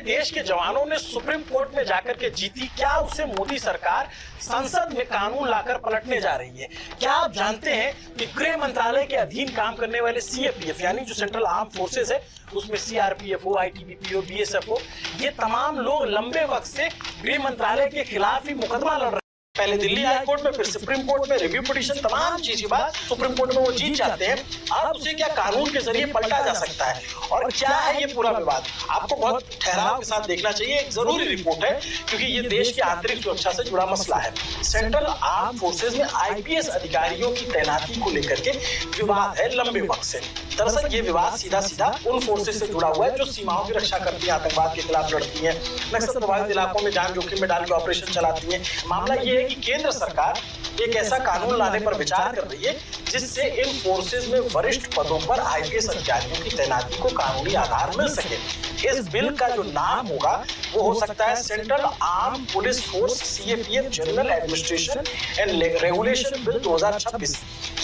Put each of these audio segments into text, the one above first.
देश के जवानों ने सुप्रीम कोर्ट में जाकर के जीती, क्या उससे मोदी सरकार संसद में कानून लाकर पलटने जा रही है? क्या आप जानते हैं कि गृह मंत्रालय के अधीन काम करने वाले सीएपीएफ यानी जो सेंट्रल आर्म फोर्सेस है, उसमें सीआरपीएफ हो, आईटीबीपी हो, बीएसएफ हो, ये तमाम लोग लंबे वक्त से गृह मंत्रालय के खिलाफ ही मुकदमा लड़ रहे हैं। पहले दिल्ली हाई कोर्ट में, फिर सुप्रीम कोर्ट में, रिव्यू पिटीशन, तमाम चीज के बाद सुप्रीम कोर्ट में वो जीत जाते हैं। अब उसे क्या कानून के जरिए पलटा जा सकता है? और क्या है ये पूरा विवाद? आपको बहुत ठहराव के साथ देखना चाहिए। एक जरूरी रिपोर्ट है क्योंकि ये देश की आंतरिक सुरक्षा से जुड़ा मसला है। सेंट्रल आर्म फोर्सेज में आईपीएस अधिकारियों की तैनाती को लेकर के विवाद है लंबे वक्त से। दरअसल ये विवाद सीधा सीधा उन फोर्सेज से जुड़ा हुआ है जो सीमाओं की रक्षा करती है, आतंकवाद के खिलाफ लड़ती है, नक्सल प्रभावित इलाकों में जान जोखिम में डाल के ऑपरेशन चलाती है। मामला ये है कि केंद्र सरकार एक ऐसा कानून लाने पर विचार कर रही है जिससे इन फोर्सेज में वरिष्ठ पदों पर आईपीएस अधिकारियों की तैनाती को कानूनी आधार मिल सके। इस बिल का जो नाम होगा वो हो सकता है central arm police force CAPF general administration and regulation bill 2026।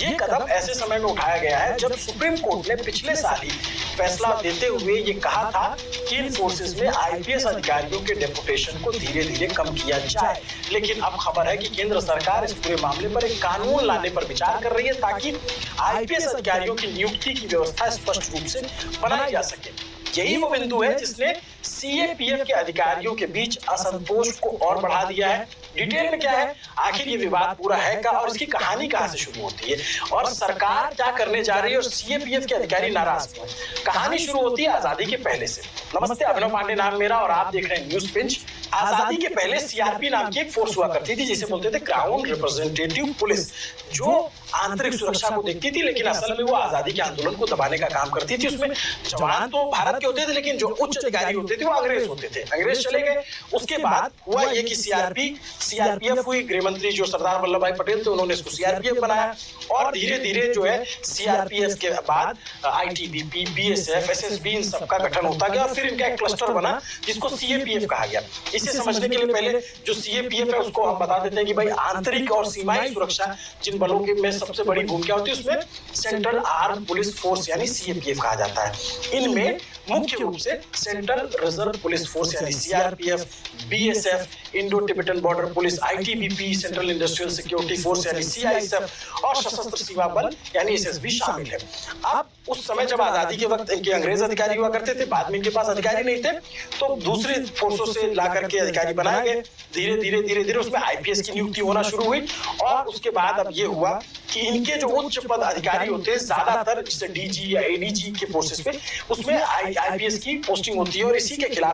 ये कदम ऐसे समय में उठाया गया है जब सुप्रीम कोर्ट ने पिछले साल ही फैसला देते हुए ये कहा था कि इन फोर्सेज में आईपीएस अधिकारियों के डेपुटेशन को धीरे धीरे कम किया जाए। लेकिन अब खबर है कि केंद्र सरकार इस पूरे मामले पर एक कानून लाने पर विचार कर रही है ताकि आईपीएस अधिकारियों की नियुक्ति की व्यवस्था स्पष्ट रूप से बनाई जा सके। यही वो बिंदु है जिसने सीएपीएफ के अधिकारियों के बीच असंतोष को और बढ़ा दिया है। डिटेल में क्या है, आखिर ये विवाद पूरा है क्या और इसकी कहानी कहां से शुरू होती है और सरकार क्या करने जा रही है और सीएपीएफ के अधिकारी नाराज क्यों? कहानी शुरू होती है आजादी के पहले से। नमस्ते, अभिनव पांडे नाम मेरा और आप देख रहे हैं न्यूज पिंच। आजादी के पहले सीआरपी नाम की एक फोर्स हुआ करती थी जिसे बोलते थे ग्राउंड रिप्रेजेंटेटिव पुलिस, जो आंतरिक सुरक्षा को देखती थी लेकिन असल में वो आजादी के आंदोलन को दबाने का काम करती थी। उसमें जवान तो भारत के होते थे लेकिन जो उच्च अधिकारी होते थे वो अंग्रेज होते थे। अंग्रेज चले गए, उसके बाद हुआ ये कि सीआरपीएफ हुई। गृह मंत्री जो सरदार वल्लभ भाई पटेल थे उन्होंने इसको सीआरपीएफ बनाया और धीरे धीरे जो है सीआरपीएफ के बाद आईटीबीपी, बीएसएफ, एसएसबी, इन सबका गठन होता गया और फिर इनका एक क्लस्टर बना जिसको सीएपीएफ कहा गया। इसे समझने के लिए पहले जो सीएपीएफ है उसको हम बता देते हैं कि भाई आंतरिक और सीमाई सुरक्षा जिन बलों के में सबसे बड़ी भूमिका होती है उसमें सेंट्रल आर्म पुलिस फोर्स यानी सीएपीएफ कहा जाता है। इनमें मुख्य रूप से सेंट्रल रिजर्व पुलिस फोर्स यानी CRPF, BSF, Indo Tibetan border police, ITBP, central industrial security force यानी सीआईएसएफ और सशस्त्र सीमा बल यानी एसएसबी शामिल है। अब उस समय जब आजादी के वक्त इनके अंग्रेज अधिकारी हुआ करते थे, बाद में इनके पास अधिकारी नहीं थे तो दूसरी फोर्सों से ला करके अधिकारी बनाए गए। धीरे धीरे धीरे धीरे उसमें आईपीएस की नियुक्ति होना शुरू हुई और उसके बाद अब ये हुआ कि इनके जो उच्च पद अधिकारी होते हैं ज्यादातर जैसे डीजी या एडीजी के फोर्सेस पे उसमें आईपीएस की पोस्टिंग होती है और इसी के खिलाफ